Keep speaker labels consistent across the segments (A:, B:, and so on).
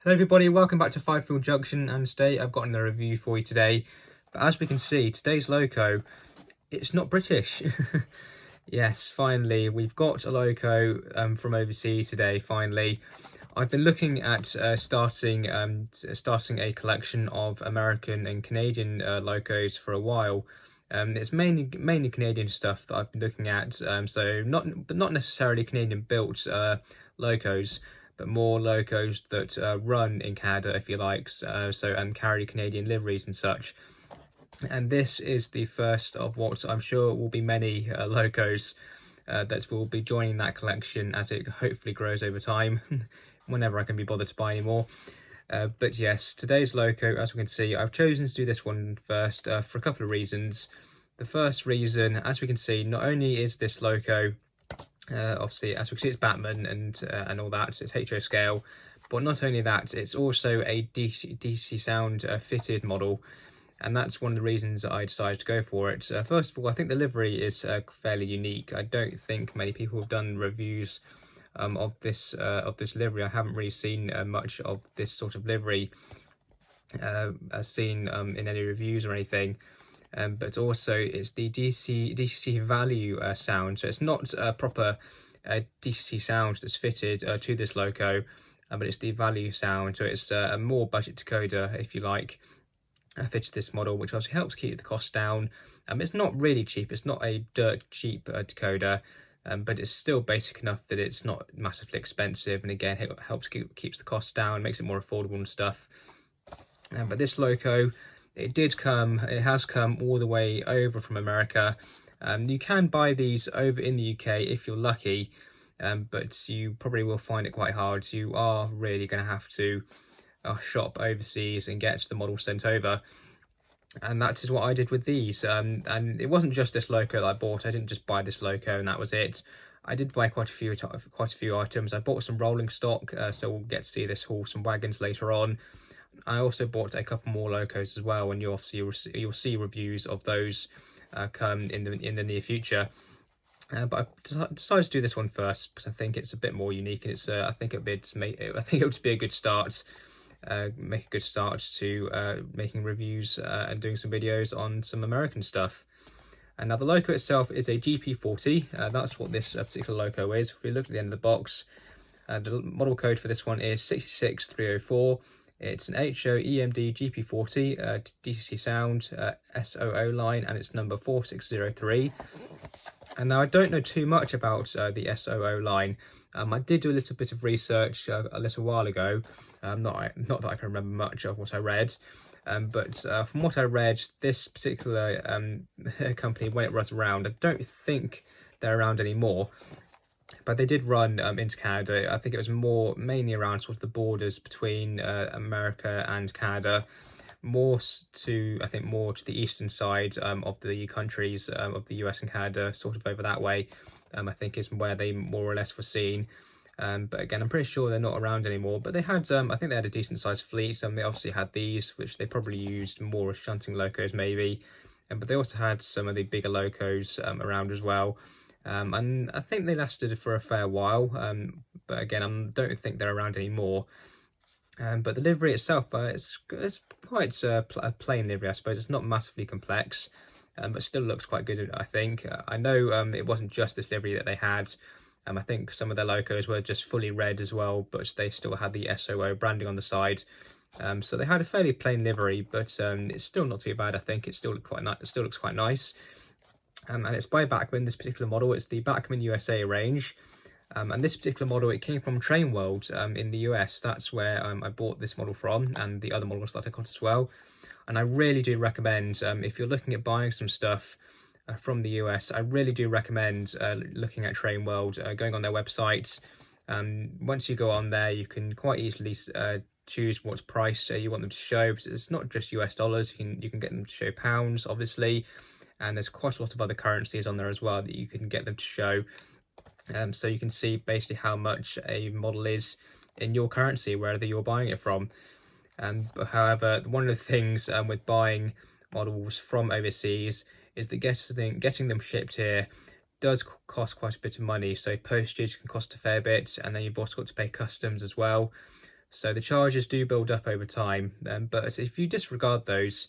A: Hello everybody, welcome back to Fivefield Junction, and today I've got another review for you today. But as we can see, today's loco, it's not British. Yes, finally, we've got a loco from overseas today, finally. I've been looking at starting a collection of American and Canadian locos for a while. It's mainly Canadian stuff that I've been looking at, so not necessarily Canadian built locos, but more locos that run in Canada, if you like, and carry Canadian liveries and such. And this is the first of what I'm sure will be many locos that will be joining that collection as it hopefully grows over time, whenever I can be bothered to buy any more. But yes, today's loco, as we can see, I've chosen to do this one first for a couple of reasons. The first reason, as we can see, not only is this loco obviously, as we can see, it's Bachmann and all that, so it's HO scale, but not only that, it's also a DC sound fitted model, and that's one of the reasons that I decided to go for it. First of all, I think the livery is fairly unique. I don't think many people have done reviews of this livery. I haven't really seen much of this sort of livery seen in any reviews or anything. But also it's the DCC value sound, so it's not a proper DCC sound that's fitted to this loco, but it's the value sound, so it's a more budget decoder, if you like, fitted to this model, which obviously helps keep the cost down. It's not really cheap, it's not a dirt cheap decoder, but it's still basic enough that it's not massively expensive, and again it helps keeps the cost down, makes it more affordable and stuff. But this loco, it has come all the way over from America. You can buy these over in the UK if you're lucky, but you probably will find it quite hard. You are really going to have to shop overseas and get the model sent over. And that is what I did with these. And it wasn't just this loco that I bought. I didn't just buy this loco and that was it. I did buy quite a few items. I bought some rolling stock, so we'll get to see this horse and wagons later on. I also bought a couple more locos as well, and you'll see reviews of those come in the near future. But I decided to do this one first because I think it's a bit more unique, and it's I think it would be a good start, make a good start to making reviews and doing some videos on some American stuff. And now the loco itself is a GP-40. That's what this particular loco is. If we look at the end of the box, the model code for this one is 66304. It's an HO EMD GP-40 DCC sound SOO line, and it's number 4603. And now I don't know too much about the SOO line. I did do a little bit of research a little while ago. Not that I can remember much of what I read, but from what I read, this particular company, when it was around, I don't think they're around anymore. But they did run into Canada. I think it was mainly around sort of the borders between America and Canada, more to the eastern side of the countries of the US and Canada, sort of over that way. I think is where they more or less were seen. But again, I'm pretty sure they're not around anymore. But they had, I think they had a decent sized fleet. They obviously had these, which they probably used more as shunting locos maybe. But they also had some of the bigger locos around as well. And I think they lasted for a fair while, but again, I don't think they're around anymore. But the livery itself, it's quite a plain livery, I suppose. It's not massively complex, but still looks quite good, I think. I know it wasn't just this livery that they had. I think some of their locos were just fully red as well, but they still had the SOO branding on the side. So they had a fairly plain livery, but it's still not too bad, I think. It still looks quite nice. And it's by Bachmann, this particular model. It's the Bachmann USA range. And this particular model, it came from Train World in the US. That's where I bought this model from, and the other models that I got as well. And I really do recommend, if you're looking at buying some stuff from the US, I really do recommend looking at Train World, going on their website. Once you go on there, you can quite easily choose what price you want them to show, because it's not just US dollars. You can get them to show pounds, obviously. And there's quite a lot of other currencies on there as well that you can get them to show. So you can see basically how much a model is in your currency, wherever you're buying it from. But however, one of the things with buying models from overseas is that getting them shipped here does cost quite a bit of money. So postage can cost a fair bit, and then you've also got to pay customs as well. So the charges do build up over time, but if you disregard those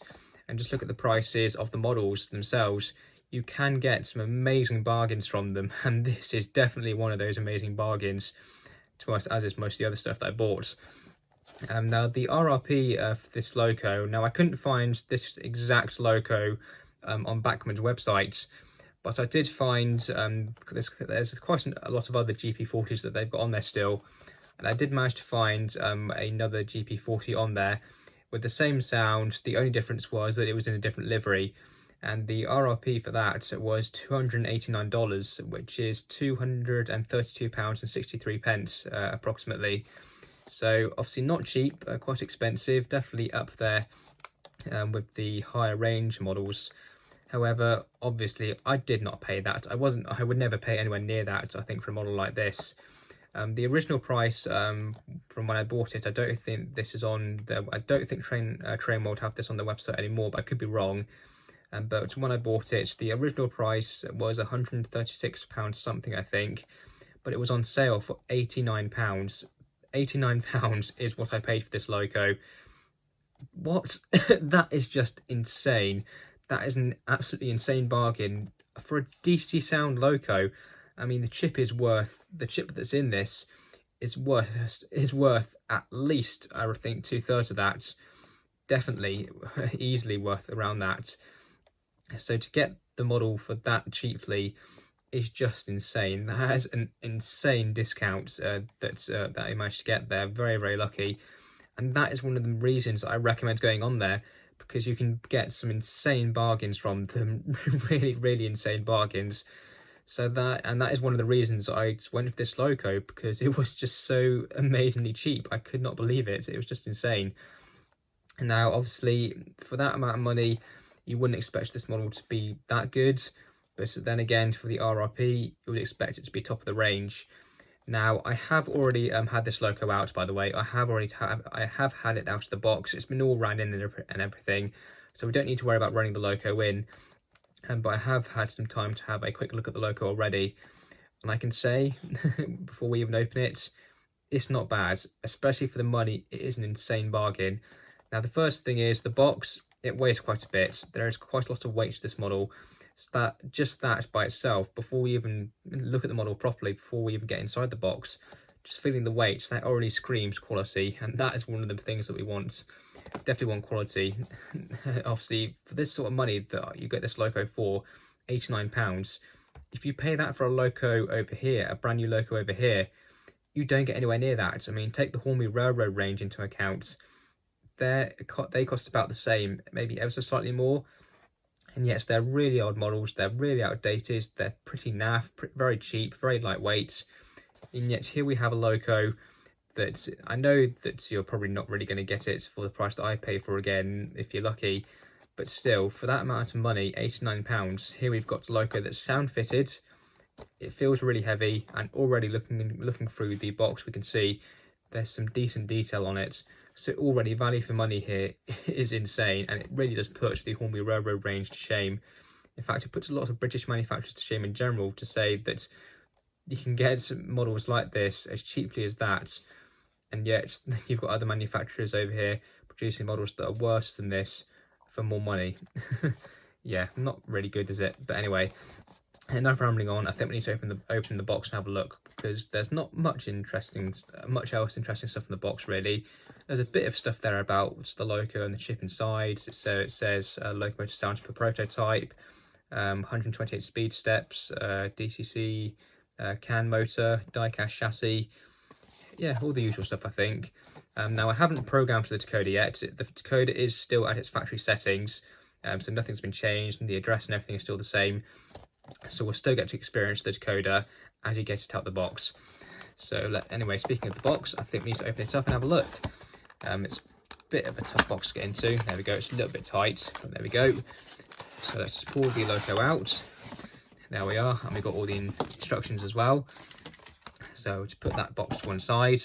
A: and just look at the prices of the models themselves, you can get some amazing bargains from them, and this is definitely one of those amazing bargains to us, as is most of the other stuff that I bought. Now the RRP of this loco, now I couldn't find this exact loco on Bachmann's website, but I did find there's quite a lot of other GP-40s that they've got on there still, and I did manage to find another GP-40 on there with the same sound. The only difference was that it was in a different livery, and the RRP for that was $289, which is £232.63 approximately. So obviously not cheap, quite expensive, definitely up there with the higher range models. However, obviously I did not pay that. I would never pay anywhere near that, I think, for a model like this. The original price from when I bought it, I don't think this is on the, I don't think Trainmold have this on their website anymore, but I could be wrong. But when I bought it, the original price was £136 something, I think, but it was on sale for £89. £89 is what I paid for this loco. What? That is just insane. That is an absolutely insane bargain for a DCC sound loco. I mean, the chip that's in this is worth at least, I would think, 2/3 of that. Definitely, easily worth around that. So to get the model for that cheaply is just insane. That has an insane discount that I managed to get there. Very, very lucky. And that is one of the reasons I recommend going on there, because you can get some insane bargains from them. Really, really insane bargains. So that is one of the reasons I went for this loco, because it was just so amazingly cheap. I could not believe it. It was just insane. And now, obviously, for that amount of money, you wouldn't expect this model to be that good. But then again, for the RRP, you would expect it to be top of the range. Now, I have already had this loco out, by the way. I have had it out of the box. It's been all ran in and everything, so we don't need to worry about running the loco in. But I have had some time to have a quick look at the loco already, and I can say, before we even open it, it's not bad. Especially for the money, it is an insane bargain. Now, the first thing is the box. It weighs quite a bit. There is quite a lot of weight to this model. So just that by itself, before we even look at the model properly, before we even get inside the box, just feeling the weight, that already screams quality, and that is one of the things that we want. Definitely want quality. Obviously, for this sort of money that you get this loco for, £89, if you pay that for a loco over here, a brand new loco over here, you don't get anywhere near that. I mean, take the Hornby Railroad range into account. They cost about the same, maybe ever so slightly more. And yes, they're really old models, they're really outdated, they're pretty naff, very cheap, very lightweight. And yet here we have a loco that I know that you're probably not really going to get it for the price that I pay for again, if you're lucky. But still, for that amount of money, £89, here we've got a loco that's sound fitted. It feels really heavy, and already looking through the box, we can see there's some decent detail on it. So already value for money here is insane, and it really does put the Hornby Railroad range to shame. In fact, it puts a lot of British manufacturers to shame in general, to say that you can get models like this as cheaply as that, and yet you've got other manufacturers over here producing models that are worse than this for more money. Yeah, not really good, is it? But anyway, enough rambling on. I think we need to open the box and have a look, because there's not much else interesting stuff in the box really. There's a bit of stuff there about the loco and the chip inside. So it says locomotive sounds per prototype, 128 speed steps, DCC, CAN motor, die-cast chassis. Yeah, all the usual stuff, I think. Now, I haven't programmed the decoder yet. The decoder is still at its factory settings, so nothing's been changed, and the address and everything is still the same. So we'll still get to experience the decoder as you get it out the box. So anyway, speaking of the box, I think we need to open it up and have a look. It's a bit of a tough box to get into. There we go, it's a little bit tight. There we go. So let's just pull the loco out. There we are, and we've got all the instructions as well. So to put that box to one side.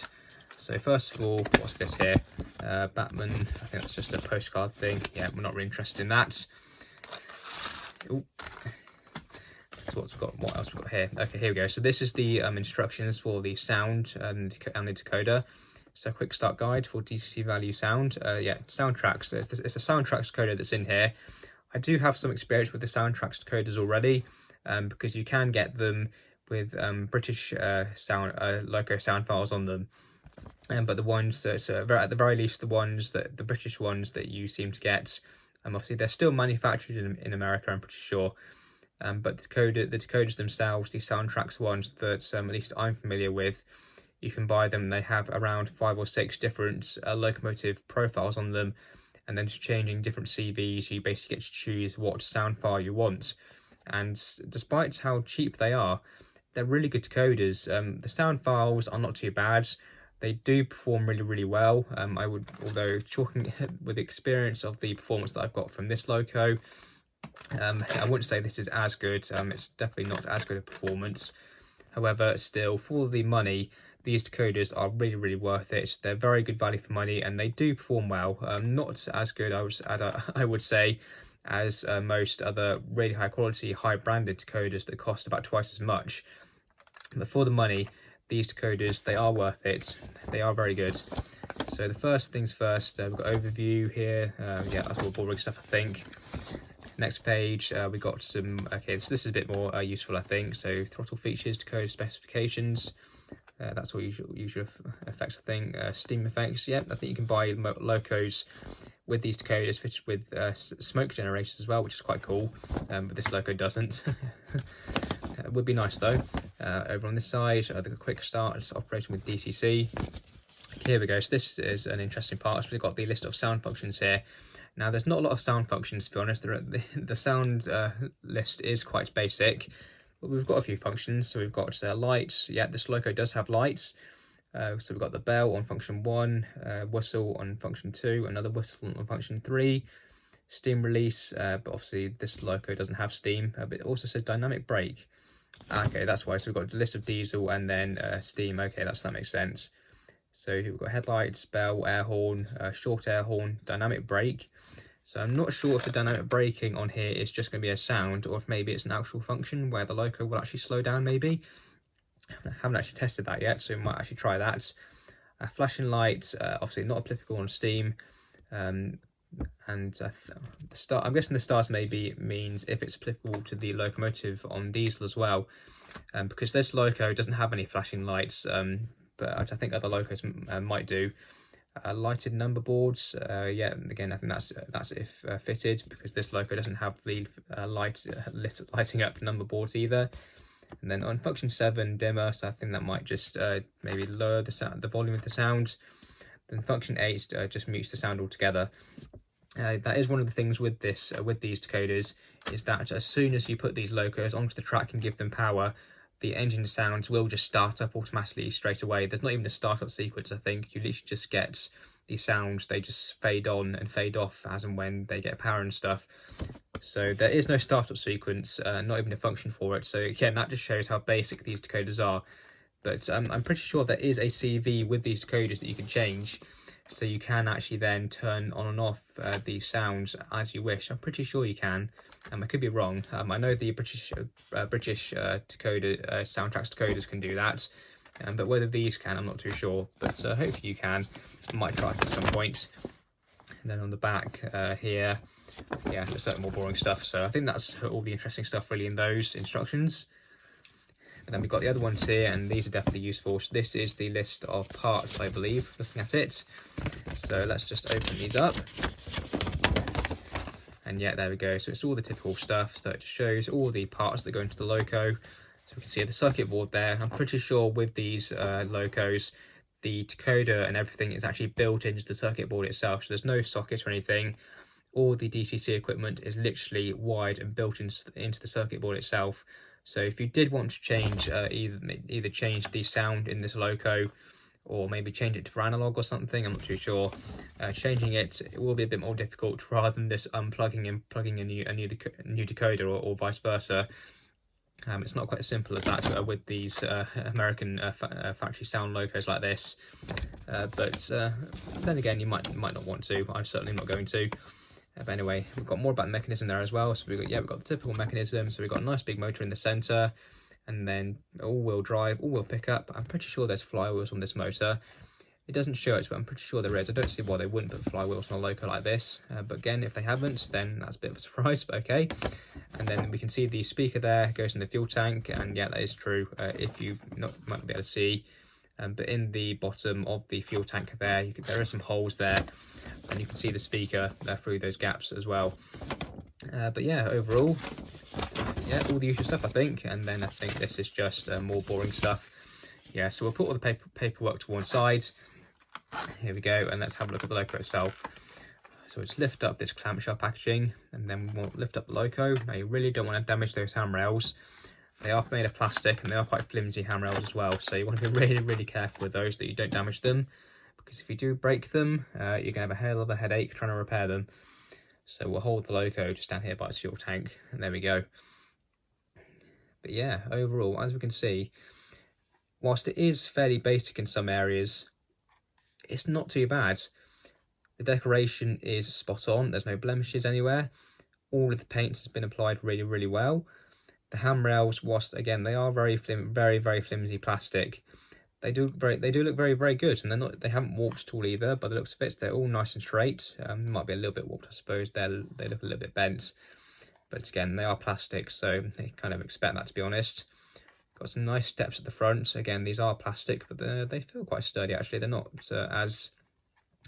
A: So first of all, what's this here? Bachmann, I think that's just a postcard thing. Yeah, we're not really interested in that. Ooh. So what else we've got here? Okay, here we go. So this is the instructions for the sound and the decoder. So quick start guide for DCC value sound. Yeah, soundtracks. It's a soundtracks decoder that's in here. I do have some experience with the soundtracks decoders already, because you can get them with British loco sound files on them. But the ones that, at the very least, the British ones that you seem to get, obviously they're still manufactured in America, I'm pretty sure. But the decoders themselves, the soundtracks ones that at least I'm familiar with, you can buy them. They have around 5 or 6 different locomotive profiles on them, and then just changing different CVs, you basically get to choose what sound file you want. And despite how cheap they are, they're really good decoders. The sound files are not too bad. They do perform really, really well. Although talking with the experience of the performance that I've got from this loco, I wouldn't say this is as good. It's definitely not as good a performance. However, still, for the money, these decoders are really, really worth it. They're very good value for money, and they do perform well. Not as good, I would say, as most other really high quality, high branded decoders that cost about twice as much. But for the money, these decoders, they are worth it. They are very good. So the first things first, we've got overview here. Yeah, that's all boring stuff, I think. Next page, we got some, okay, so this is a bit more useful, I think. So throttle features, decoder specifications. That's all usual effects, I think. Steam effects, yeah, I think you can buy locos with these decoders fitted with smoke generators as well, which is quite cool, but this loco doesn't. It would be nice though. Over on this side, the quick start, it's operating with DCC. Here we go, so this is an interesting part. So we've got the list of sound functions here. Now there's not a lot of sound functions, to be honest. The sound list is quite basic, but we've got a few functions. So we've got lights. Yeah, this loco does have lights. So we've got the bell on function 1, whistle on function 2, another whistle on function 3, steam release, but obviously this loco doesn't have steam, but it also says dynamic brake. Okay, that's why. So we've got the list of diesel and then steam. Okay, that makes sense. So we've got headlights, bell, air horn, short air horn, dynamic brake. So I'm not sure if the dynamic braking on here is just going to be a sound, or if maybe it's an actual function where the loco will actually slow down maybe. I haven't actually tested that yet, so we might actually try that. Flashing lights, obviously not applicable on steam. And the start, I'm guessing the stars maybe means if it's applicable to the locomotive on diesel as well, because this loco doesn't have any flashing lights, but I think other locos might do. Lighted number boards, yeah, again I think that's if fitted, because this loco doesn't have the lighting up number boards either. And then on function 7, dimmer, so I think that might just maybe lower the volume of the sound. Then function 8 just mutes the sound altogether. That is one of the things with these decoders, is that as soon as you put these locos onto the track and give them power, the engine sounds will just start up automatically straight away. There's not even a startup sequence, I think. You literally just get these sounds, they just fade on and fade off as and when they get power and stuff. So there is no startup sequence, not even a function for it. So again, that just shows how basic these decoders are. But I'm pretty sure there is a CV with these decoders that you can change. So you can actually then turn on and off these sounds as you wish. I'm pretty sure you can. I could be wrong. I know the British decoder soundtracks decoders can do that, but whether these can, I'm not too sure. But hopefully you can. I might try it at some point. And then on the back here, yeah, just certain more boring stuff. So I think that's all the interesting stuff really in those instructions. And then we've got the other ones here, and these are definitely useful. So this is the list of parts, I believe, looking at it. So let's just open these up. And yeah, there we go. So it's all the typical stuff. So it just shows all the parts that go into the loco. So we can see the circuit board there. I'm pretty sure with these locos, the decoder and everything is actually built into the circuit board itself. So there's no socket or anything. All the DCC equipment is literally wired and built into the circuit board itself. So if you did want to change, either change the sound in this loco, or maybe change it to analog or something, I'm not too sure. Changing it will be a bit more difficult rather than this unplugging and plugging a new decoder or vice versa. It's not quite as simple as that with these American factory sound locos like this. But then again, you might not want to. I'm certainly not going to. But anyway, we've got more about the mechanism there as well. So we've got the typical mechanism. So we've got a nice big motor in the center, and then all-wheel drive, all-wheel pickup. I'm pretty sure there's flywheels on this motor. It doesn't show it, but I'm pretty sure there is. I don't see why they wouldn't put flywheels on a loco like this. But again, if they haven't, then that's a bit of a surprise, but okay. And then we can see the speaker there goes in the fuel tank, and yeah, that is true. If you might not be able to see, but in the bottom of the fuel tank there, there are some holes there, and you can see the speaker through those gaps as well. But yeah, overall, yeah, all the usual stuff, I think. And then I think this is just more boring stuff. Yeah, so we'll put all the paperwork to one side. Here we go, and let's have a look at the loco itself. So we'll just lift up this clamshell packaging, and then we'll lift up the loco. Now you really don't want to damage those handrails. They are made of plastic, and they are quite flimsy handrails as well, so you want to be really, really careful with those that you don't damage them, because if you do break them, you're going to have a hell of a headache trying to repair them. So we'll hold the loco just down here by its fuel tank, and there we go. But yeah, overall, as we can see, whilst it is fairly basic in some areas, it's not too bad. The decoration is spot on. There's no blemishes anywhere. All of the paint has been applied really, really well. The handrails, whilst again they are very flimsy plastic, they do look very, very good, and they haven't warped at all either. By the looks of it, they're all nice and straight. Might be a little bit warped, I suppose. They look a little bit bent, but again they are plastic, so they kind of expect that, to be honest. Got some nice steps at the front. Again, these are plastic, but they feel quite sturdy actually. They're not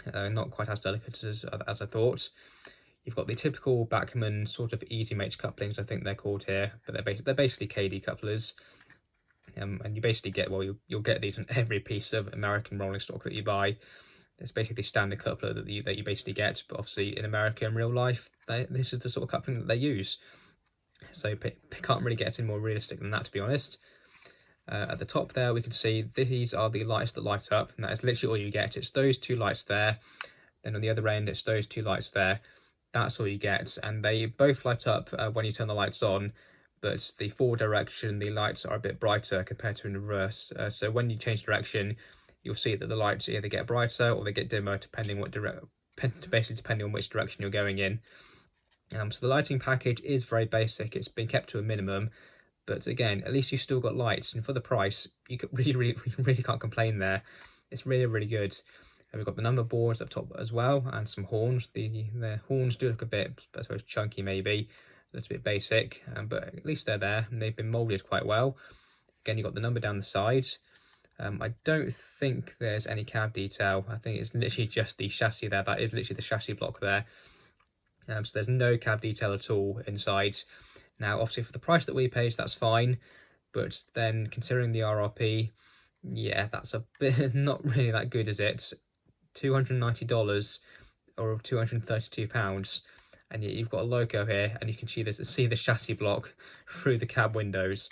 A: not quite as delicate as I thought. You've got the typical Bachmann sort of easy mates couplings, I think they're called here, but they're basically KD couplers. And you basically get, well, you'll get these on every piece of American rolling stock that you buy. It's basically the standard coupler that you basically get, but obviously in America in real life, this is the sort of coupling that they use. So they can't really get any more realistic than that, to be honest. At the top there, we can see these are the lights that light up, and that is literally all you get. It's those two lights there. Then on the other end, it's those two lights there. That's all you get, and they both light up when you turn the lights on, but the forward direction, the lights are a bit brighter compared to in reverse. So when you change direction, you'll see that the lights either get brighter or they get dimmer, depending on which direction you're going in. So the lighting package is very basic. It's been kept to a minimum. But again, at least you've still got lights, and for the price, you really can't complain there. It's really, really good. And we've got the number boards up top as well, and some horns. The horns do look a bit, I suppose, chunky maybe, a little bit basic, but at least they're there, and they've been moulded quite well. Again, you've got the number down the sides. I don't think there's any cab detail. I think it's literally just the chassis there. That is literally the chassis block there. So there's no cab detail at all inside. Now, obviously, for the price that we paid, that's fine. But then, considering the RRP, yeah, that's a bit not really that good, is it? $290 or £232, and yet you've got a loco here, and you can see the chassis block through the cab windows.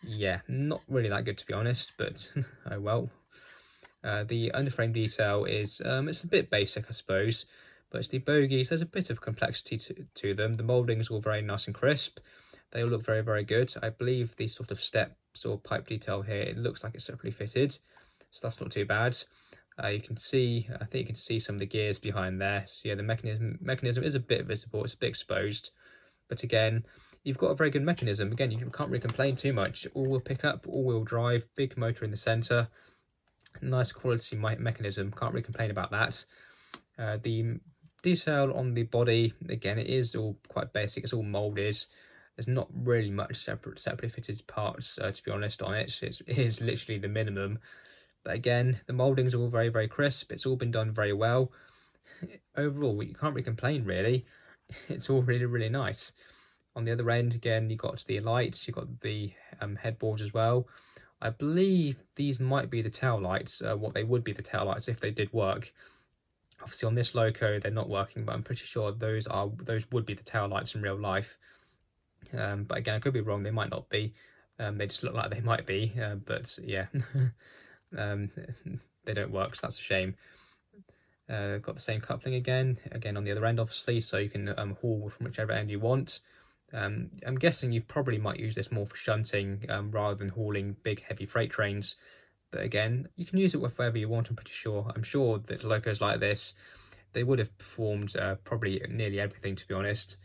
A: Yeah, not really that good, to be honest, but oh well. The underframe detail is it's a bit basic, I suppose, but it's the bogies. There's a bit of complexity to them. The mouldings are all very nice and crisp. They all look very, very good. I believe the sort of steps or pipe detail here, it looks like it's separately fitted, so that's not too bad. You can see, I think you can see some of the gears behind there. So yeah, the mechanism is a bit visible. It's a bit exposed, but again, you've got a very good mechanism. Again, you can't really complain too much. All-wheel pickup, all-wheel drive, big motor in the centre, nice quality mechanism. Can't really complain about that. The detail on the body, again, it is all quite basic. It's all moulded. There's not really much separately fitted parts, to be honest, on it. It is literally the minimum. But again, the mouldings are all very, very crisp. It's all been done very well. Overall, you can't really complain, really. It's all really, really nice. On the other end, again, you've got the lights. You've got the headboards as well. I believe these might be the tail lights, what they would be the tail lights if they did work. Obviously, on this loco, they're not working, but I'm pretty sure those would be the tail lights in real life. But again, I could be wrong. They might not be. They just look like they might be. But yeah, they don't work, so that's a shame. Got the same coupling again on the other end, obviously, so you can haul from whichever end you want. I'm guessing you probably might use this more for shunting rather than hauling big, heavy freight trains. But again, you can use it with whatever you want, I'm pretty sure. I'm sure that locos like this, they would have performed probably nearly everything, to be honest.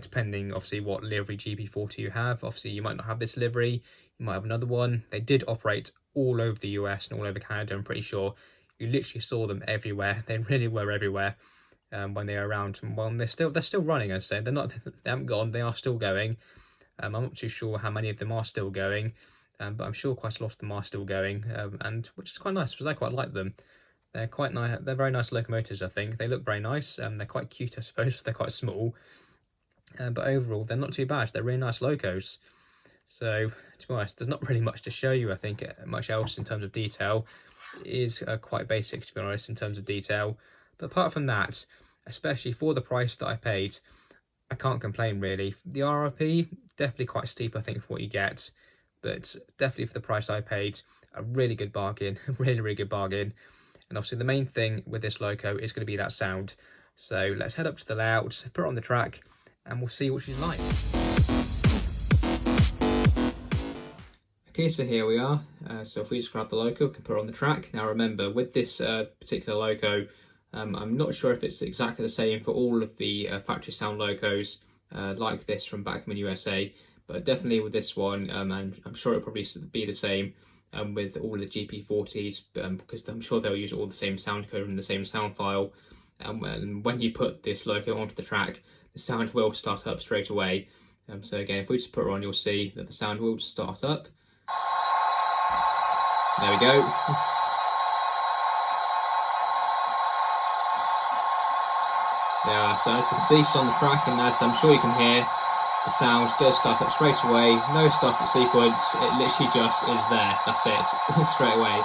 A: Depending, obviously, what livery GP-40 you have. Obviously, you might not have this livery, you might have another one. They did operate all over the US and all over Canada, I'm pretty sure. you literally saw them everywhere. They really were everywhere when they were around. Well, they're still running, as I say. They haven't gone. They are still going. I'm not too sure how many of them are still going, but I'm sure quite a lot of them are still going, and which is quite nice because I quite like them. They're quite nice. They're very nice locomotives, I think. They look very nice. They're quite cute, I suppose. They're quite small, but overall, they're not too bad. They're really nice locos. So, to be honest, there's not really much to show you, I think, much else in terms of detail. It is quite basic, to be honest, in terms of detail. But apart from that, especially for the price that I paid, I can't complain, really. The RRP, definitely quite steep, I think, for what you get. But definitely for the price I paid, a really good bargain. Really, really good bargain. And obviously the main thing with this loco is going to be that sound. So let's head up to the layout, put it on the track, and we'll see what she's like. Okay, so here we are. So if we just grab the loco, we can put it on the track. Now remember, with this particular loco, I'm not sure if it's exactly the same for all of the factory sound locos like this from Bachmann USA, but definitely with this one, and I'm sure it'll probably be the same with all the GP-40s, because I'm sure they'll use all the same sound code and the same sound file. And when you put this loco onto the track, the sound will start up straight away. So again, if we just put her on, you'll see that the sound will just start up. There we go. Yeah, so as you can see, she's on the track, and as I'm sure you can hear, the sound does start up straight away. No start-up sequence, it literally just is there. That's it, straight away.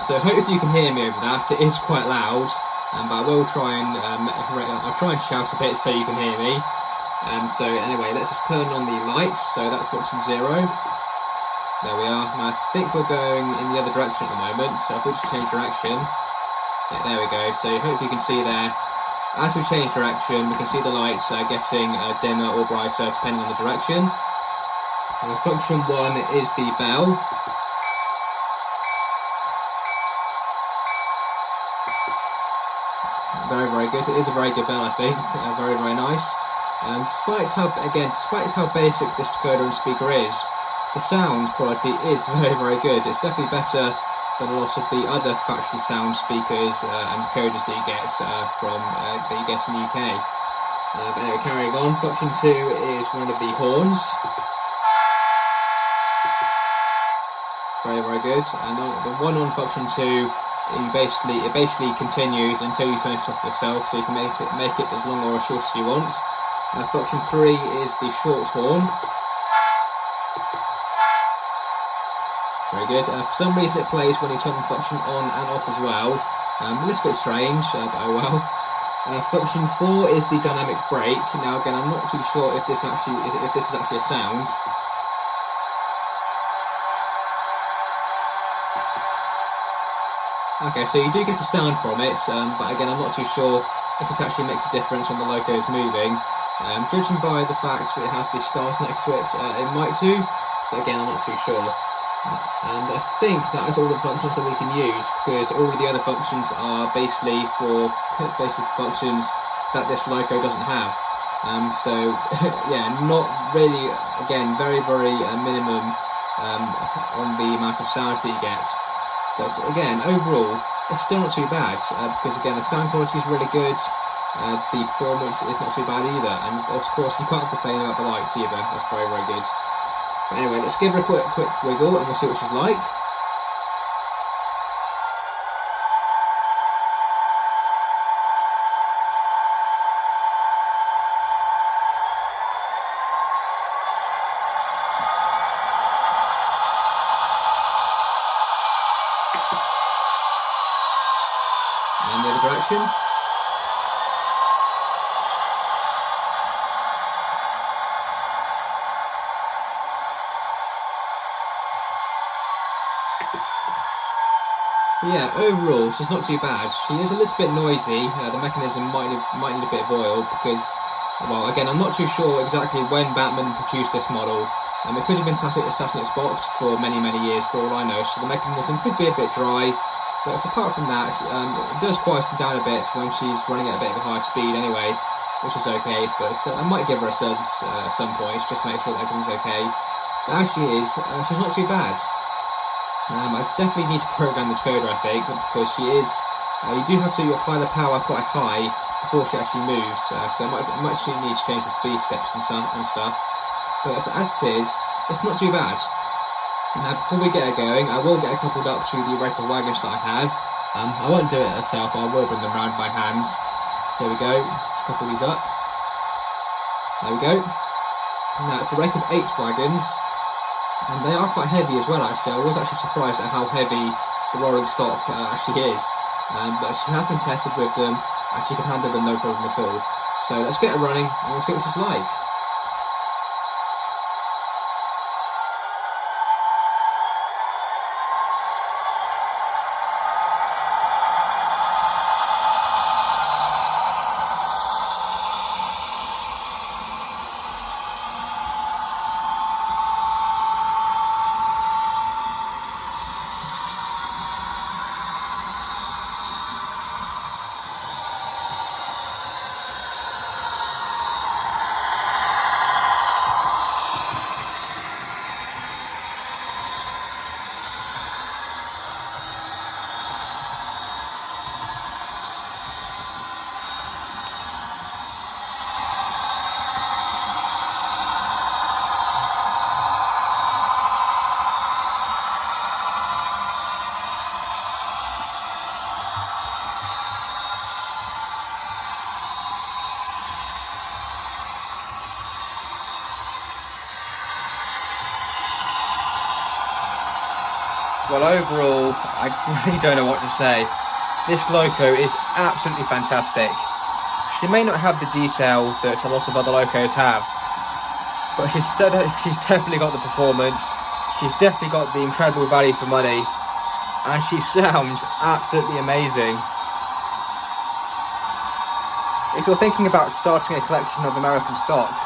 A: So hopefully you can hear me over that. It is quite loud, but I will try and I'll try and shout a bit so you can hear me. So anyway, let's just turn on the lights. So that's function 0. There we are. Now I think we're going in the other direction at the moment. So if we just change direction, yeah, there we go. So hopefully you can see there. As we change direction, we can see the lights getting dimmer or brighter depending on the direction. And function 1 is the bell. Very, very good. It is a very good bell, I think. Very, very nice. Despite how basic this decoder and speaker is, the sound quality is very, very good. It's definitely better than a lot of the other factory sound speakers and decoders that you get in the UK. But anyway, carrying on, function 2 is one of the horns. Very, very good. And the one on function 2, it basically continues until you turn it off yourself, so you can make it as long or as short as you want. Function 3 is the short horn. Very good. For some reason it plays when you turn the function on and off as well. A little bit strange, but oh well. Function 4 is the dynamic brake. Now again, I'm not too sure if this is actually a sound. Okay, so you do get a sound from it, but again, I'm not too sure if it actually makes a difference when the loco is moving. Judging by the fact that it has the stars next to it, it might do, but again, I'm not too sure. And I think that is all the functions that we can use, because all of the other functions are basically for functions that this loco doesn't have. So yeah, not really, again, very, very minimum on the amount of sounds that you get. But again, overall, it's still not too bad, because again, the sound quality is really good, the performance is not too bad either, and of course you can't complain about the lights either. That's very, very good. But anyway, let's give her a quick wiggle and we'll see what she's like. And the other direction. Yeah, overall, she's not too bad. She is a little bit noisy. The mechanism might need a bit of oil because, well, again, I'm not too sure exactly when Bachmann produced this model. It could have been sat in its box for many, many years, for all I know, so the mechanism could be a bit dry. But apart from that, it does quieten down a bit when she's running at a bit of a high speed anyway, which is okay. But I might give her a service at some point, just to make sure that everything's okay. But as she is, she's not too bad. I definitely need to program the Dakota, I think, because she is. You do have to apply the power quite high before she actually moves, so I might actually need to change the speed steps and stuff. But as it is, it's not too bad. Now, before we get her going, I will get her coupled up to the regular wagons that I have. I won't do it myself, I will bring them round by hand. So there we go, let's couple these up. There we go. Now, it's a rake of 8 wagons, and they are quite heavy as well, actually. I was actually surprised at how heavy the rolling stock actually is. But she has been tested with them, and she can handle them no problem at all. So let's get her running, and we'll see what she's like. Well, overall, I really don't know what to say. This loco is absolutely fantastic. She may not have the detail that a lot of other locos have, but she's definitely got the performance, she's definitely got the incredible value for money, and she sounds absolutely amazing. If you're thinking about starting a collection of American stock,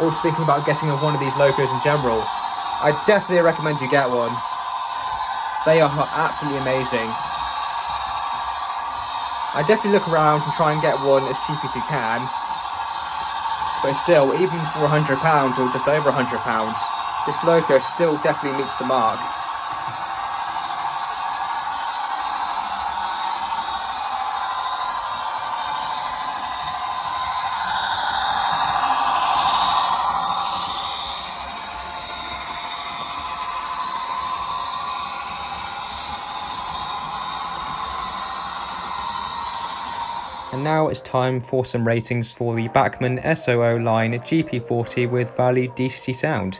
A: or just thinking about getting one of these locos in general, I definitely recommend you get one. They are absolutely amazing. I definitely look around and try and get one as cheap as you can, but still, even for £100 or just over £100, this loco still definitely meets the mark. And now it's time for some ratings for the Bachmann SOO line GP-40 with value DCC sound.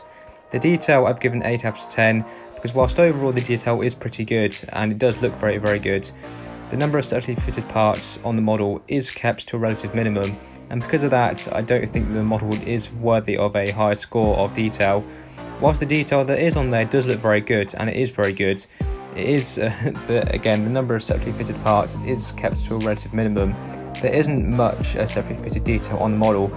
A: The detail I've given 8 out of 10 because whilst overall the detail is pretty good and it does look very, very good, the number of separately fitted parts on the model is kept to a relative minimum, and because of that I don't think the model is worthy of a high score of detail. Whilst the detail that is on there does look very good, and it is very good, it is, again, the number of separately fitted parts is kept to a relative minimum. There isn't much separately fitted detail on the model,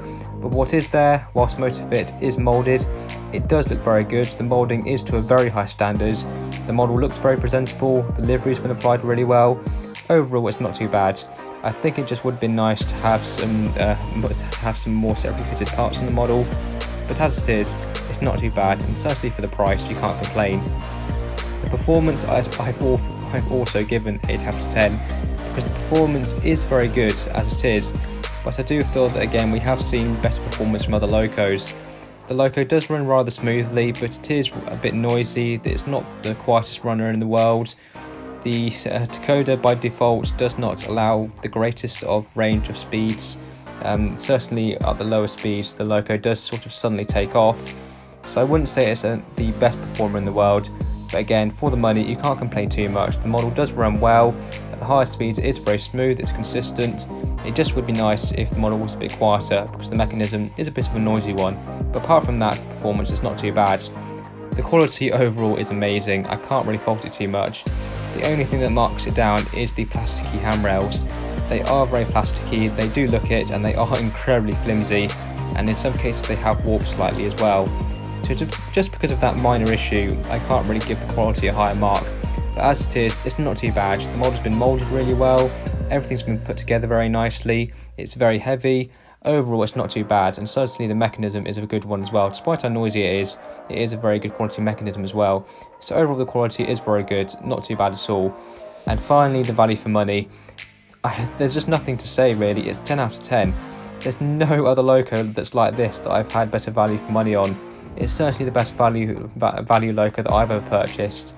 A: but what is there, whilst most of it is moulded, it does look very good. The moulding is to a very high standard, the model looks very presentable, the livery's been applied really well. Overall it's not too bad. I think it just would have been nice to have some more separately fitted parts on the model, but as it is, it's not too bad, and certainly for the price you can't complain. The performance I've also given 8 out of 10 because the performance is very good as it is, but I do feel that again we have seen better performance from other locos. The loco does run rather smoothly, but it is a bit noisy. It's not the quietest runner in the world. The Dakota by default does not allow the greatest of range of speeds. Certainly at the lower speeds the loco does sort of suddenly take off. So I wouldn't say it's the best performer in the world, but again, for the money you can't complain too much. The model does run well, at the higher speeds it is very smooth, it's consistent. It just would be nice if the model was a bit quieter because the mechanism is a bit of a noisy one, but apart from that the performance is not too bad. The quality overall is amazing, I can't really fault it too much. The only thing that marks it down is the plasticky handrails. They are very plasticky, they do look it, and they are incredibly flimsy, and in some cases they have warped slightly as well. So just because of that minor issue, I can't really give the quality a higher mark. But as it is, it's not too bad. The model's been moulded really well, everything's been put together very nicely, it's very heavy. overall it's not too bad, and certainly the mechanism is a good one as well. Despite how noisy it is a very good quality mechanism as well. So overall the quality is very good, not too bad at all. And finally, the value for money. There's just nothing to say really. It's 10 out of 10. There's no other loco that's like this that I've had better value for money on. It's certainly the best value loco that I've ever purchased,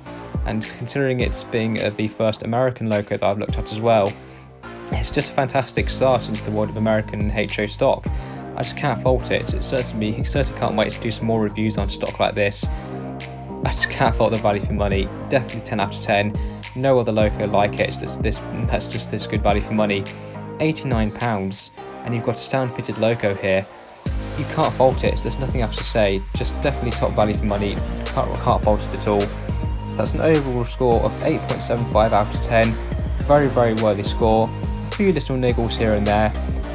A: and considering it's being the first American loco that I've looked at as well, it's just a fantastic start into the world of American HO stock. I just can't fault it. Certainly can't wait to do some more reviews on stock like this. I just can't fault the value for money. Definitely 10 out of 10. No other loco like it. That's just this good value for money. £89, and you've got a sound fitted loco here. You can't fault it. So there's nothing else to say. Just definitely top value for money. Can't fault it at all. So that's an overall score of 8.75 out of 10. Very, very worthy score. A few little niggles here and there,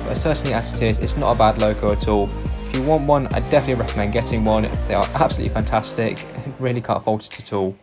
A: but certainly as it is, it's not a bad loco at all. If you want one, I definitely recommend getting one. They are absolutely fantastic. Really can't fault it at all.